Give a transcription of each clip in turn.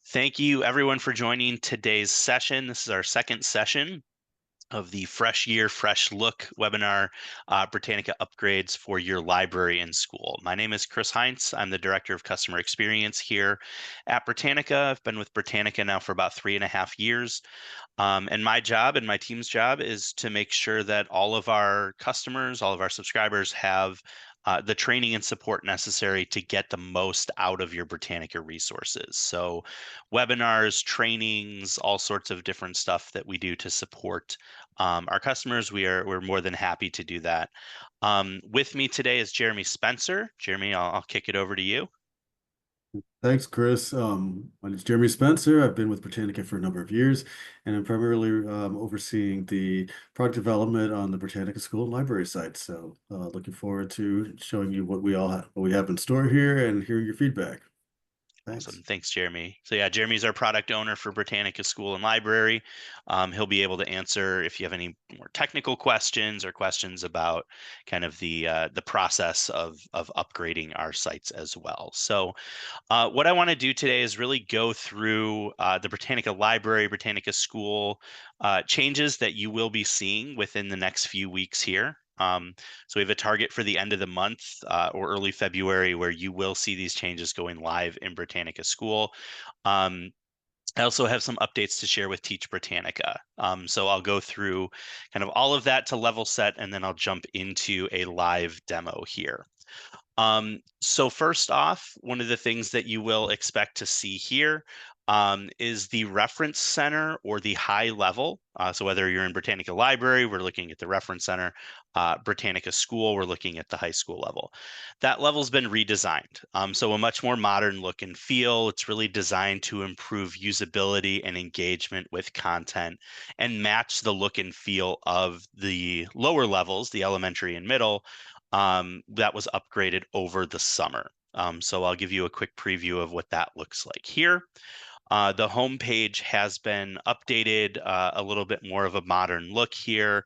Thank you everyone for joining today's session. This is our second session of the Fresh Year, Fresh Look webinar, Britannica Upgrades for Your Library and School. My name is Chris Heinz. I'm the Director of Customer Experience here at Britannica. I've been with Britannica now for about 3.5 years. And my job and my team's job is to make sure that all of our customers, all of our subscribers have the training and support necessary to get the most out of your Britannica resources. So webinars, trainings, all sorts of different stuff that we do to support our customers. We're more than happy to do that. With me today is Jeremy Spencer. Jeremy, I'll kick it over to you. Thanks, Chris. My name is Jeremy Spencer. I've been with Britannica for a number of years, and I'm primarily overseeing the product development on the Britannica School and Library site. So, looking forward to showing you what we have in store here and hearing your feedback. Thanks. Awesome. Thanks, Jeremy. So yeah, Jeremy's our product owner for Britannica School and Library. He'll be able to answer if you have any more technical questions or questions about kind of the process of upgrading our sites as well. So what I want to do today is really go through the Britannica Library, Britannica School changes that you will be seeing within the next few weeks here. So we have a target for the end of the month or early February where you will see these changes going live in Britannica School. I also have some updates to share with Teach Britannica. So I'll go through kind of all of that to level set, and then I'll jump into a live demo here. So first off, one of the things that you will expect to see here is the reference center or the high level. So whether you're in Britannica Library, we're looking at the reference center. Britannica School, we're looking at the high school level. That level's been redesigned. So a much more modern look and feel. It's really designed to improve usability and engagement with content and match the look and feel of the lower levels, the elementary and middle, that was upgraded over the summer. So I'll give you a quick preview of what that looks like here. The home page has been updated, a little bit more of a modern look here.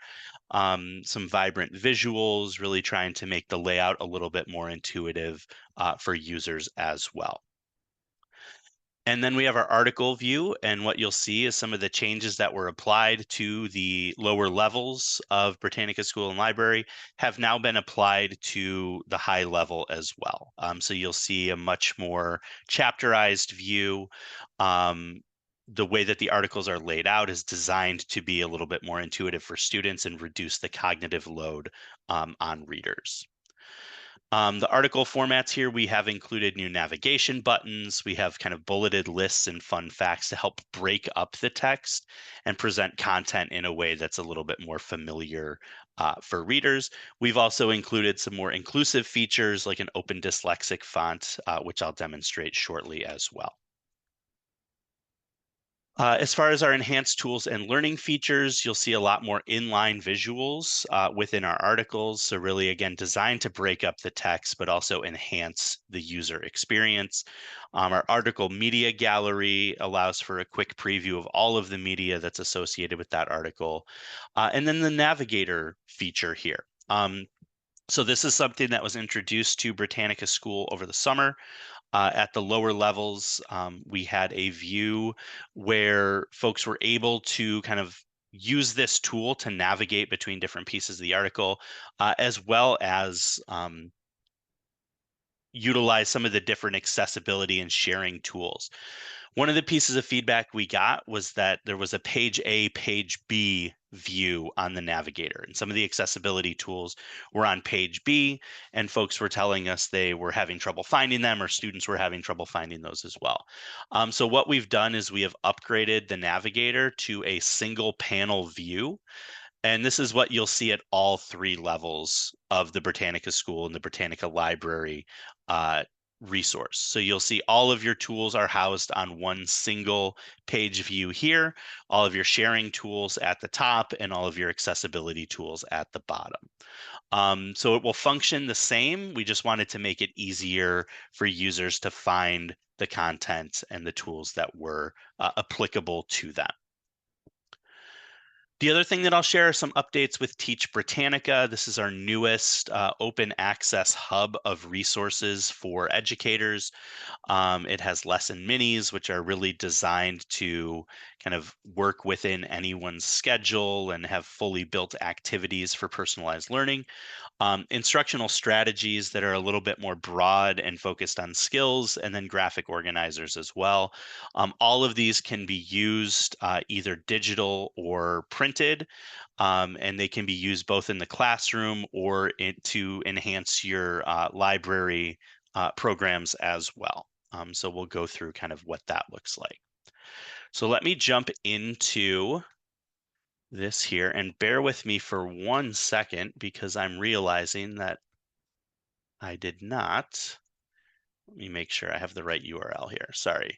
Some vibrant visuals, really trying to make the layout a little bit more intuitive for users as well. And then we have our article view, and what you'll see is some of the changes that were applied to the lower levels of Britannica School and Library have now been applied to the high level as well. So you'll see a much more chapterized view. The way that the articles are laid out is designed to be a little bit more intuitive for students and reduce the cognitive load on readers. The article formats here, we have included new navigation buttons. We have kind of bulleted lists and fun facts to help break up the text and present content in a way that's a little bit more familiar for readers. We've also included some more inclusive features like an open dyslexic font, which I'll demonstrate shortly as well. As far as our enhanced tools and learning features, you'll see a lot more inline visuals within our articles. So really, again, designed to break up the text, but also enhance the user experience. Our article media gallery allows for a quick preview of all of the media that's associated with that article. And then the navigator feature here. So this is something that was introduced to Britannica School over the summer. At the lower levels, we had a view where folks were able to kind of use this tool to navigate between different pieces of the article, as well as utilize some of the different accessibility and sharing tools. One of the pieces of feedback we got was that there was a page A, page B view on the navigator, and some of the accessibility tools were on page B, and folks were telling us they were having trouble finding them, or students were having trouble finding those as well. So what we've done is we have upgraded the navigator to a single panel view. And this is what you'll see at all three levels of the Britannica School and the Britannica Library resource. So you'll see all of your tools are housed on one single page view here, all of your sharing tools at the top, and all of your accessibility tools at the bottom. So it will function the same. We just wanted to make it easier for users to find the content and the tools that were applicable to them. The other thing that I'll share are some updates with Teach Britannica. This is our newest open access hub of resources for educators. It has lesson minis, which are really designed to kind of work within anyone's schedule and have fully built activities for personalized learning. Instructional strategies that are a little bit more broad and focused on skills, and then graphic organizers as well. All of these can be used either digital or printed, and they can be used both in the classroom or to enhance your library programs as well. So we'll go through kind of what that looks like. So let me jump into this here, and bear with me for 1 second because I'm realizing that I did not. Let me make sure I have the right URL here. Sorry.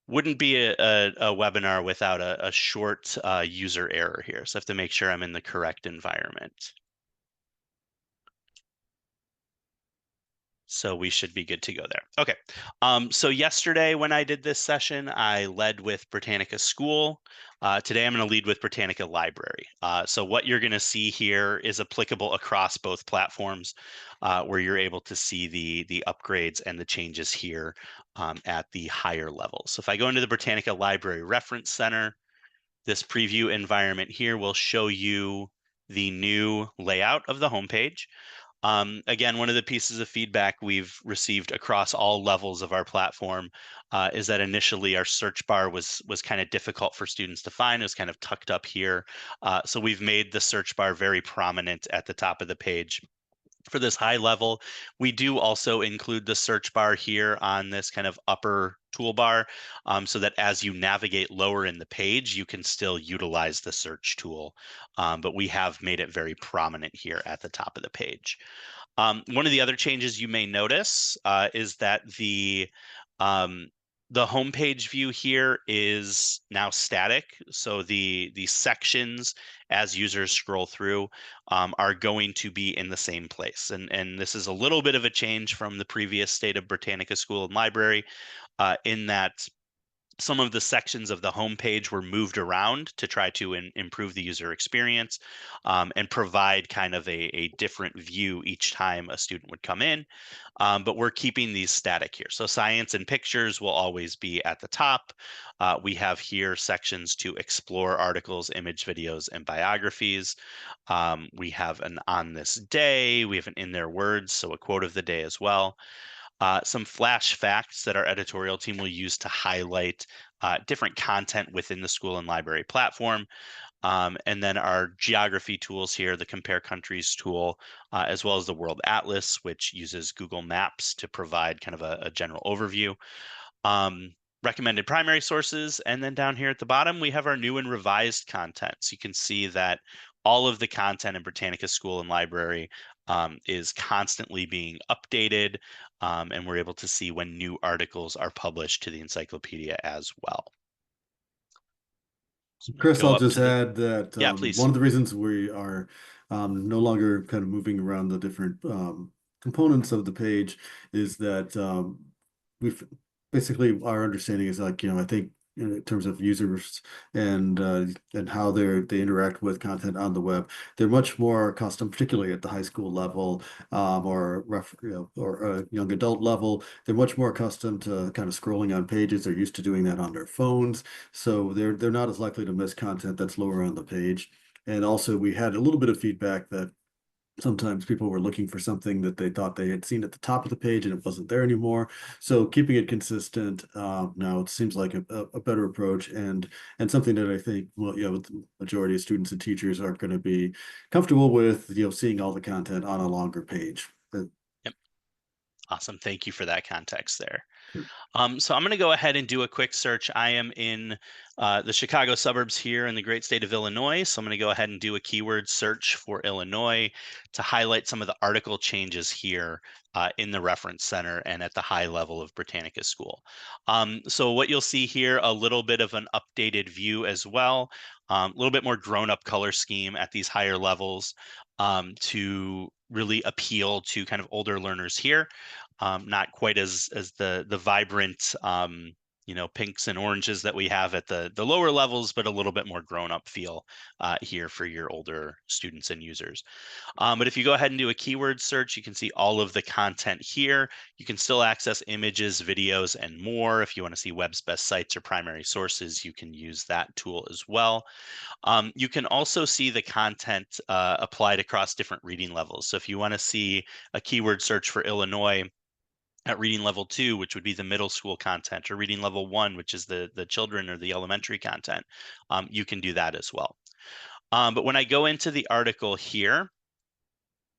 Wouldn't be a webinar without a short user error here. So I have to make sure I'm in the correct environment. So we should be good to go there. Okay. So yesterday when I did this session, I led with Britannica School. Today I'm going to lead with Britannica Library. So what you're going to see here is applicable across both platforms, where you're able to see the upgrades and the changes here at the higher levels. So if I go into the Britannica Library Reference Center, this preview environment here will show you the new layout of the homepage. Again, one of the pieces of feedback we've received across all levels of our platform is that initially our search bar was kind of difficult for students to find. It was kind of tucked up here. So we've made the search bar very prominent at the top of the page. For this high level, we do also include the search bar here on this kind of upper toolbar, so that as you navigate lower in the page, you can still utilize the search tool. But we have made it very prominent here at the top of the page. One of the other changes you may notice is that the homepage view here is now static. So the sections, as users scroll through, are going to be in the same place. And this is a little bit of a change from the previous state of Britannica School and Library, in that some of the sections of the homepage were moved around to try to improve the user experience, and provide kind of a different view each time a student would come in. But we're keeping these static here. So science and pictures will always be at the top. We have here sections to explore articles, image videos, and biographies. We have an on this day, we have an in their words, so a quote of the day as well. Some flash facts that our editorial team will use to highlight different content within the school and library platform. And then our geography tools here, the Compare Countries tool, as well as the World Atlas, which uses Google Maps to provide kind of a general overview. Recommended primary sources, and then down here at the bottom, we have our new and revised content. So you can see that all of the content in Britannica School and Library is constantly being updated, and we're able to see when new articles are published to the encyclopedia as well. So Chris, I'll just the, add that yeah, please. one of the reasons we are no longer kind of moving around the different components of the page is that we've basically our understanding is like, I think in terms of users and how they interact with content on the web, they're much more accustomed, particularly at the high school level, or young adult level. They're much more accustomed to kind of scrolling on pages. They're used to doing that on their phones, so they're not as likely to miss content that's lower on the page. And also, we had a little bit of feedback that sometimes people were looking for something that they thought they had seen at the top of the page and it wasn't there anymore. So keeping it consistent now, it seems like a better approach, and something that I think, well, the majority of students and teachers are going to be comfortable with, seeing all the content on a longer page. Yep. Awesome. Thank you for that context there. Sure. So I'm going to go ahead and do a quick search. I am in the Chicago suburbs here in the great state of Illinois. So I'm going to go ahead and do a keyword search for Illinois to highlight some of the article changes here in the reference center and at the high level of Britannica School. So what you'll see here, a little bit of an updated view as well, a little bit more grown-up color scheme at these higher levels, to really appeal to kind of older learners here. Not quite as the vibrant pinks and oranges that we have at the lower levels, but a little bit more grown up feel here for your older students and users. But if you go ahead and do a keyword search, you can see all of the content here. You can still access images, videos, and more. If you want to see web's best sites or primary sources, you can use that tool as well. You can also see the content applied across different reading levels. So if you want to see a keyword search for Illinois at reading level 2, which would be the middle school content, or reading level 1, which is the children or the elementary content, you can do that as well. But when I go into the article here,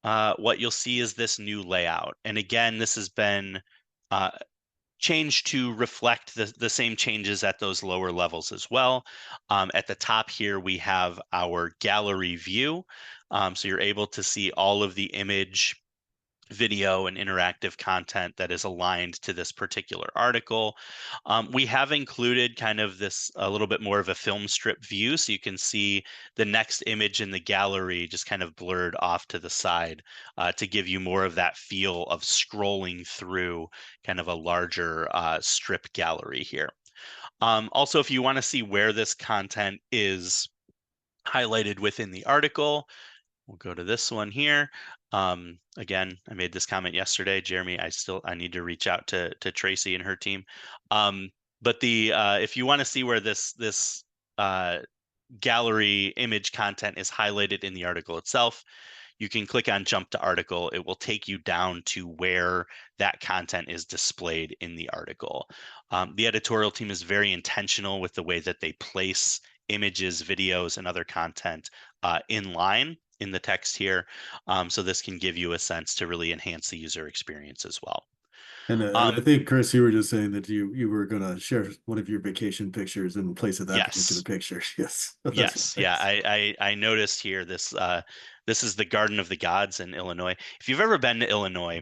what you'll see is this new layout. And again, this has been changed to reflect the same changes at those lower levels as well. At the top here, we have our gallery view. So you're able to see all of the image, video, and interactive content that is aligned to this particular article. We have included kind of this a little bit more of a film strip view, so you can see the next image in the gallery just kind of blurred off to the side to give you more of that feel of scrolling through kind of a larger strip gallery here. Also, if you want to see where this content is highlighted within the article, we'll go to this one here. Again, I made this comment yesterday, Jeremy. I need to reach out to Tracy and her team. But if you want to see where this gallery image content is highlighted in the article itself, you can click on Jump to Article. It will take you down to where that content is displayed in the article. The editorial team is very intentional with the way that they place images, videos, and other content in line in the text here. So this can give you a sense to really enhance the user experience as well. And I think, Chris, you were just saying that you were going to share one of your vacation pictures and place of that particular Yes. picture. Yes. That's Yes. Yeah. nice. I noticed here this is the Garden of the Gods in Illinois. If you've ever been to Illinois,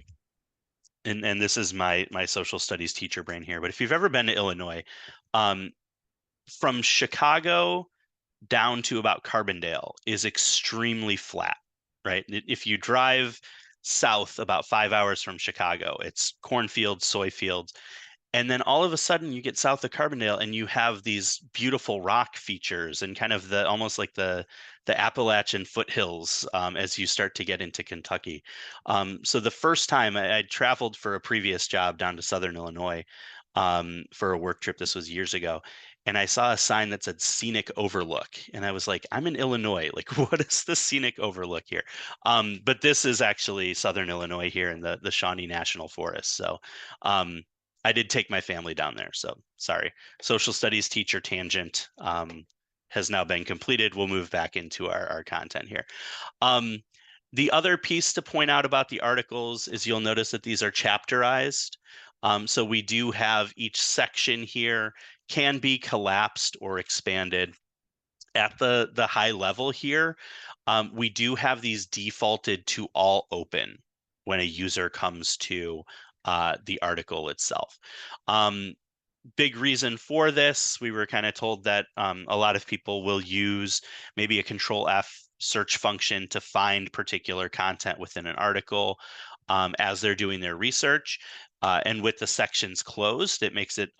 and this is my social studies teacher brain here, but if you've ever been to Illinois, um, from Chicago down to about Carbondale is extremely flat, right? If you drive south about 5 hours from Chicago, it's cornfields, soy fields. And then all of a sudden you get south of Carbondale and you have these beautiful rock features and kind of the almost like the Appalachian foothills as you start to get into Kentucky. So the first time I traveled for a previous job down to Southern Illinois for a work trip, this was years ago, and I saw a sign that said scenic overlook. And I was like, I'm in Illinois. Like, what is the scenic overlook here? But this is actually Southern Illinois here in the Shawnee National Forest. So I did take my family down there. So sorry, social studies teacher tangent has now been completed. We'll move back into our content here. The other piece to point out about the articles is you'll notice that these are chapterized. So we do have each section here can be collapsed or expanded. At the high level here, we do have these defaulted to all open when a user comes to the article itself. Big reason for this, we were kind of told that a lot of people will use maybe a Control F search function to find particular content within an article as they're doing their research. And with the sections closed, it makes it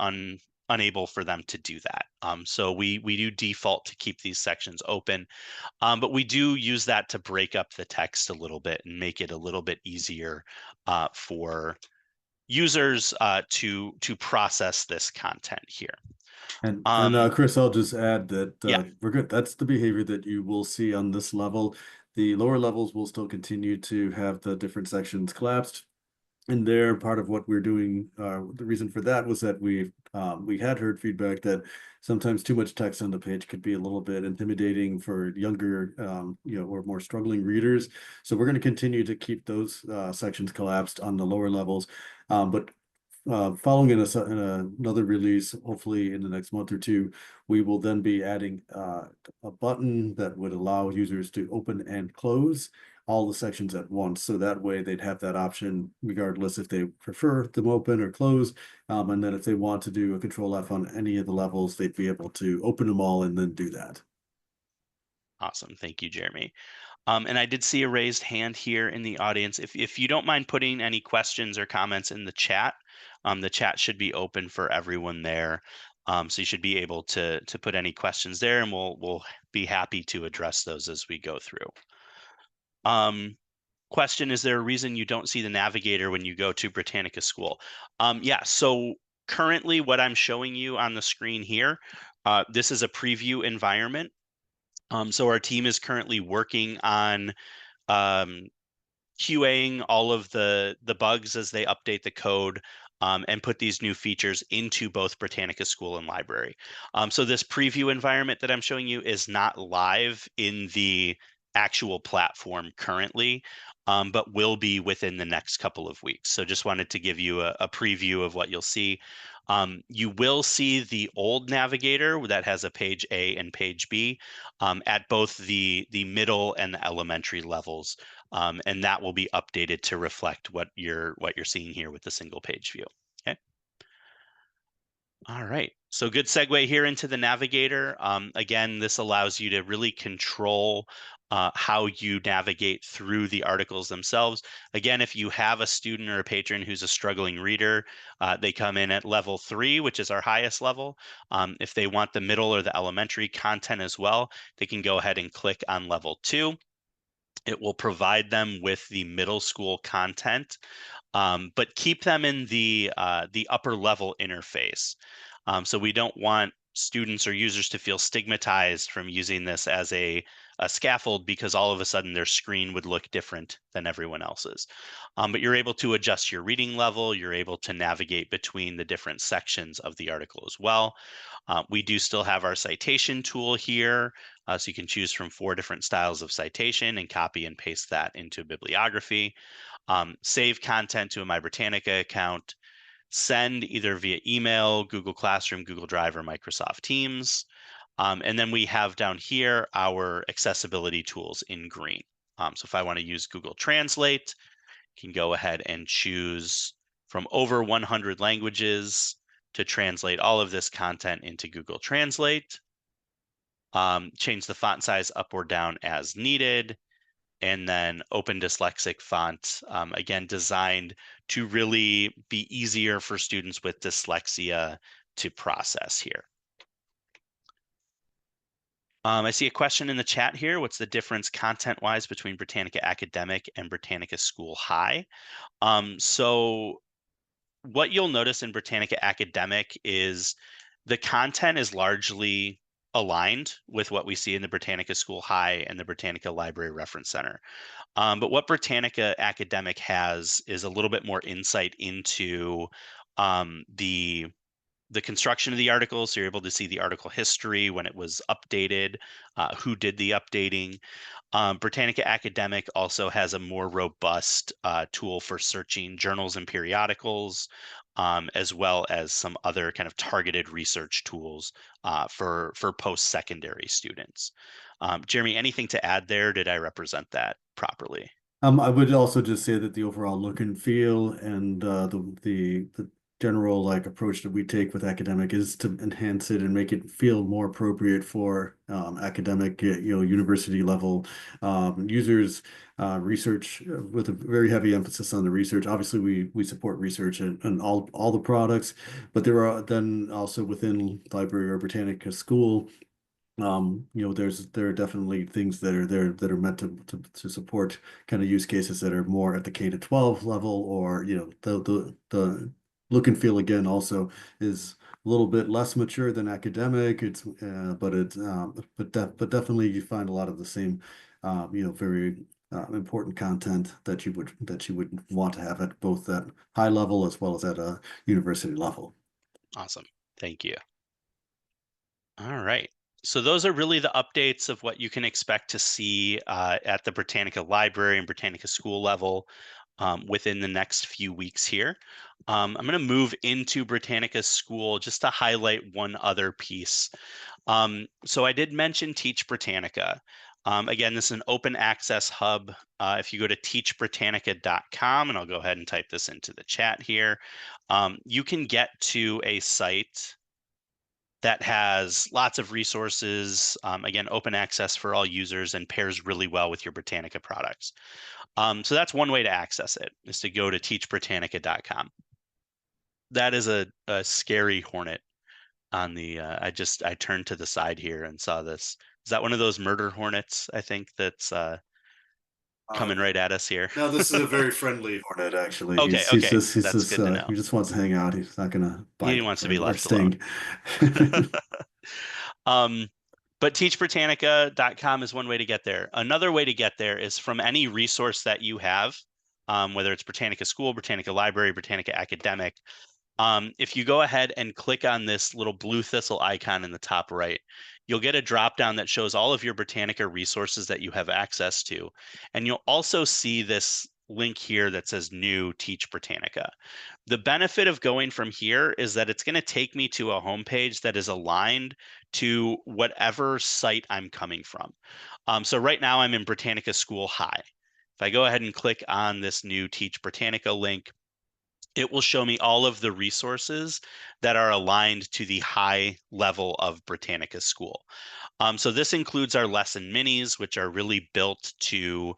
unable for them to do that. So we do default to keep these sections open, but we do use that to break up the text a little bit and make it a little bit easier for users to process this content here. And Um, Chris, I'll just add that yeah, we're good. That's the behavior that you will see on this level. The lower levels will still continue to have the different sections collapsed. And there, part of what we're doing, the reason for that was that we had heard feedback that sometimes too much text on the page could be a little bit intimidating for younger, or more struggling readers. So we're going to continue to keep those sections collapsed on the lower levels, but following in another release, hopefully in the next month or two, we will then be adding a button that would allow users to open and close all the sections at once. So that way they'd have that option regardless if they prefer them open or closed. And then if they want to do a Control F on any of the levels, they'd be able to open them all and then do that. awesome. Thank you, Jeremy. And I did see a raised hand here in the audience. If you don't mind putting any questions or comments in the chat, The chat should be open for everyone there. So you should be able to put any questions there, and we'll be happy to address those as we go through. Question, is there a reason you don't see the navigator when you go to Britannica School? Yeah, so currently what I'm showing you on the screen here, this is a preview environment. So our team is currently working on QAing all of the bugs as they update the code, and put these new features into both Britannica School and Library. So this preview environment that I'm showing you is not live in the actual platform currently, but will be within the next couple of weeks. So just wanted to give you a preview of what you'll see. You will see the old navigator that has a page A and page B at both the middle and the elementary levels. And that will be updated to reflect what you're seeing here with the single page view. Okay. All right. So good segue here into the navigator. Again, this allows you to really control how you navigate through the articles themselves. Again, if you have a student or a patron who's a struggling reader, they come in at level 3, which is our highest level. If they want the middle or the elementary content as well, they can go ahead and click on level 2. It will provide them with the middle school content, but keep them in the upper level interface. So we don't want students or users to feel stigmatized from using this as a scaffold because all of a sudden their screen would look different than everyone else's. But you're able to adjust your reading level. You're able to navigate between the different sections of the article as well. We do still have our citation tool here. So you can choose from 4 different styles of citation and copy and paste that into a bibliography. Save content to a My Britannica account, send either via email, Google Classroom, Google Drive, or Microsoft Teams. And then we have down here our accessibility tools in green. So if I want to use Google Translate, you can go ahead and choose from over 100 languages to translate all of this content into Google Translate. Change the font size up or down as needed. And then Open Dyslexic font, again, designed to really be easier for students with dyslexia to process here. I see a question in the chat here. What's the difference content-wise between Britannica Academic and Britannica School High? So what you'll notice in Britannica Academic is the content is largely aligned with what we see in the Britannica School High and the Britannica Library Reference Center. But what Britannica Academic has is a little bit more insight into the construction of the article. So you're able to see the article history, when it was updated, who did the updating. Britannica Academic also has a more robust tool for searching journals and periodicals, as well as some other kind of targeted research tools for post-secondary students. Jeremy, anything to add there? Did I represent that properly? I would also just say that the overall look and feel and the general like approach that we take with academic is to enhance it and make it feel more appropriate for academic, university level users. Research with a very heavy emphasis on the research. Obviously, we support research and all the products, but there are then also within Library or Britannica School. There are definitely things that are there that are meant to support kind of use cases that are more at the K-12 level, or the look and feel again also is a little bit less mature than academic. It's but definitely you find a lot of the same very important content that you would want to have at both that high level as well as at a university level. Awesome. Thank you. All right. So those are really the updates of what you can expect to see at the Britannica Library and Britannica School level within the next few weeks here. I'm going to move into Britannica School just to highlight one other piece. So I did mention Teach Britannica. Again, this is an open access hub. If you go to teachbritannica.com, and I'll go ahead and type this into the chat here, you can get to a site that has lots of resources, again, open access for all users, and pairs really well with your Britannica products. So that's one way to access it, is to go to teachbritannica.com. that is a scary hornet on the, I turned to the side here and saw this. Is that one of those murder hornets, I think, that's Uh, coming right at us here? no, this is a very friendly hornet, actually. Okay, He's okay, just that's good to he know. just wants to hang out. He's not gonna He bite wants to be or left alone. sting. Um, but teachbritannica.com is one way to get there. Another way to get there is from any resource that you have, whether it's Britannica School, Britannica Library, Britannica Academic. If you go ahead and click on this little blue thistle icon in the top right, you'll get a drop down that shows all of your Britannica resources that you have access to. And you'll also see this link here that says new Teach Britannica. The benefit of going from here is that it's going to take me to a homepage that is aligned to whatever site I'm coming from. So right now I'm in Britannica School High. If I go ahead and click on this new Teach Britannica link, it will show me all of the resources that are aligned to the high level of Britannica School. So this includes our lesson minis, which are really built to,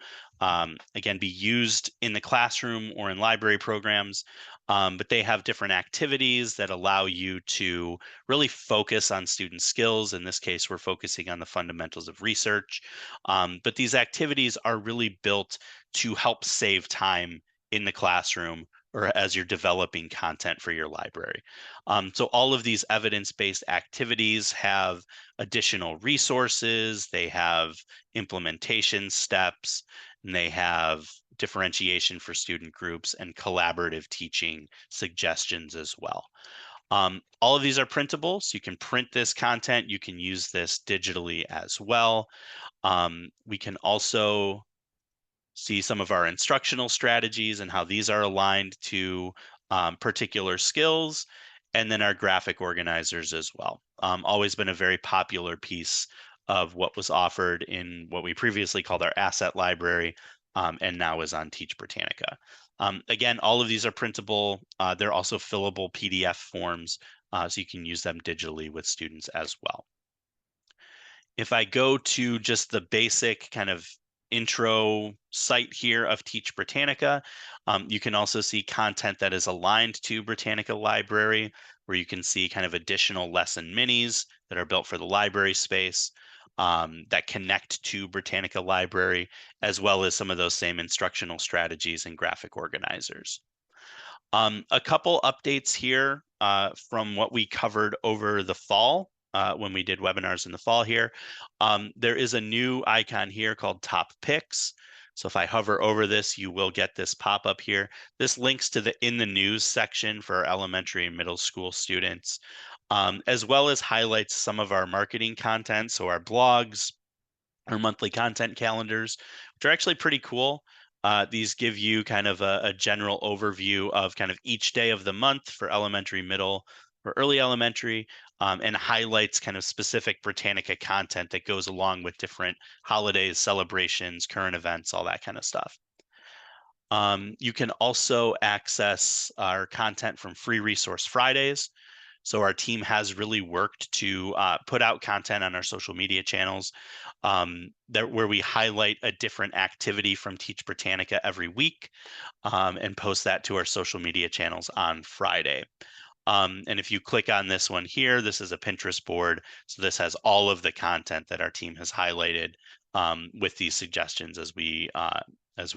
again, be used in the classroom or in library programs. But they have different activities that allow you to really focus on student skills. In this case, we're focusing on the fundamentals of research. But these activities are really built to help save time in the classroom or as you're developing content for your library. So all of these evidence-based activities have additional resources, they have implementation steps, and they have differentiation for student groups and collaborative teaching suggestions as well. All of these are printable, so you can print this content, you can use this digitally as well. We can also see some of our instructional strategies and how these are aligned to particular skills, and then our graphic organizers as well. Always been a very popular piece of what was offered in what we previously called our asset library, and now is on Teach Britannica. Again, all of these are printable. They're also fillable PDF forms, so you can use them digitally with students as well. If I go to just the basic kind of intro site here of Teach Britannica, you can also see content that is aligned to Britannica Library, where you can see kind of additional lesson minis that are built for the library space, that connect to Britannica Library, as well as some of those same instructional strategies and graphic organizers. A couple updates here from what we covered over the fall when we did webinars in the fall here. There is a new icon here called Top Picks. So if I hover over this, you will get this pop-up here. This links to the In the News section for our elementary and middle school students, as well as highlights some of our marketing content. So our blogs, our monthly content calendars, which are actually pretty cool. These give you kind of a general overview of kind of each day of the month for elementary, middle, or early elementary, and highlights kind of specific Britannica content that goes along with different holidays, celebrations, current events, all that kind of stuff. You can also access our content from Free Resource Fridays. So our team has really worked to put out content on our social media channels where we highlight a different activity from Teach Britannica every week, and post that to our social media channels on Friday. And if you click on this one here, this is a Pinterest board. So this has all of the content that our team has highlighted with these suggestions as we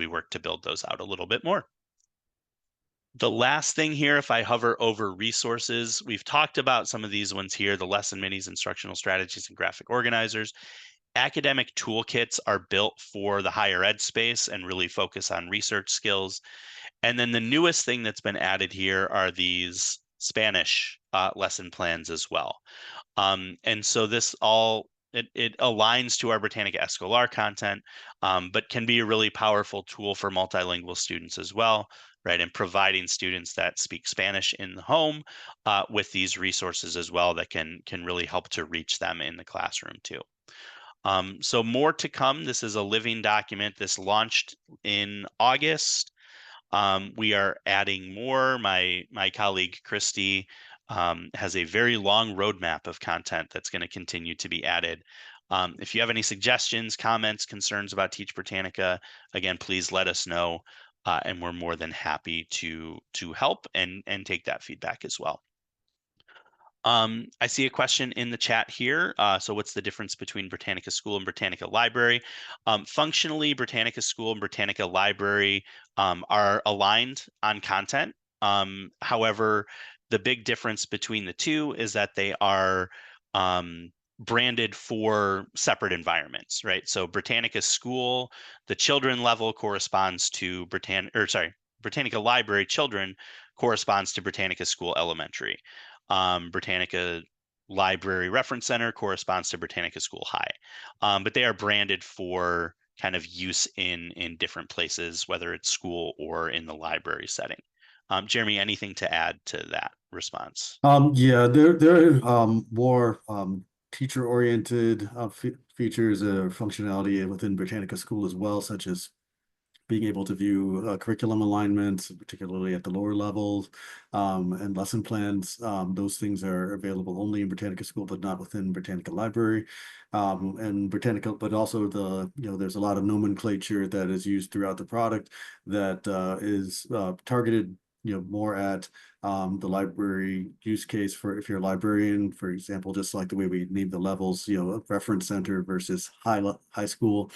work to build those out a little bit more. The last thing here, if I hover over resources, we've talked about some of these ones here, the lesson minis, instructional strategies, and graphic organizers. Academic toolkits are built for the higher ed space and really focus on research skills. And then the newest thing that's been added here are these Spanish lesson plans as well. And so this all, it aligns to our Britannica Escolar content, but can be a really powerful tool for multilingual students as well, right? And providing students that speak Spanish in the home with these resources as well that can really help to reach them in the classroom too. So more to come. This is a living document. This launched in August. We are adding more. My colleague Christy has a very long roadmap of content that's going to continue to be added. If you have any suggestions, comments, concerns about Teach Britannica, again, please let us know. and we're more than happy to help and take that feedback as well. I see a question in the chat here. So what's the difference between Britannica School and Britannica Library? Functionally, Britannica School and Britannica Library are aligned on content. However, the big difference between the two is that they are branded for separate environments, right? So Britannica School, the children level corresponds to Britannica Library children corresponds to Britannica School Elementary. Britannica Library Reference Center corresponds to Britannica School High, but they are branded for kind of use in different places, whether it's school or in the library setting. Jeremy, anything to add to that response? Yeah, there are more teacher-oriented features or functionality within Britannica School as well, such as being able to view curriculum alignments, particularly at the lower levels, and lesson plans. Those things are available only in Britannica School, but not within Britannica Library. And Britannica, but also there's a lot of nomenclature that is used throughout the product that is targeted, more at the library use case for if you're a librarian, for example, just like the way we name the levels, reference center versus high school.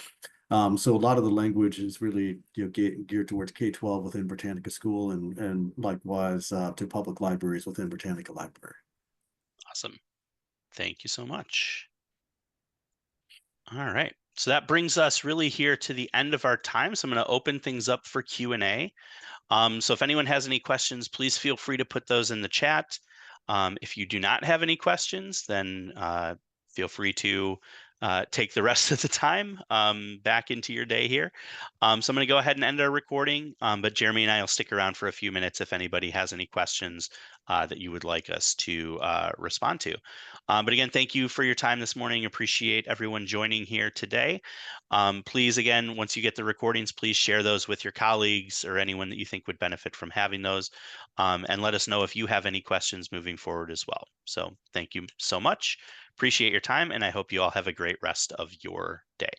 So a lot of the language is really geared towards K-12 within Britannica School and likewise to public libraries within Britannica Library. Awesome. Thank you so much. All right. So that brings us really here to the end of our time. So I'm going to open things up for Q&A. So if anyone has any questions, please feel free to put those in the chat. If you do not have any questions, then feel free to take the rest of the time back into your day here. So I'm going to go ahead and end our recording, but Jeremy and I will stick around for a few minutes if anybody has any questions that you would like us to respond to. But again, thank you for your time this morning. Appreciate everyone joining here today. Please, again, once you get the recordings, please share those with your colleagues or anyone that you think would benefit from having those. And let us know if you have any questions moving forward as well. So thank you so much. Appreciate your time, and I hope you all have a great rest of your day.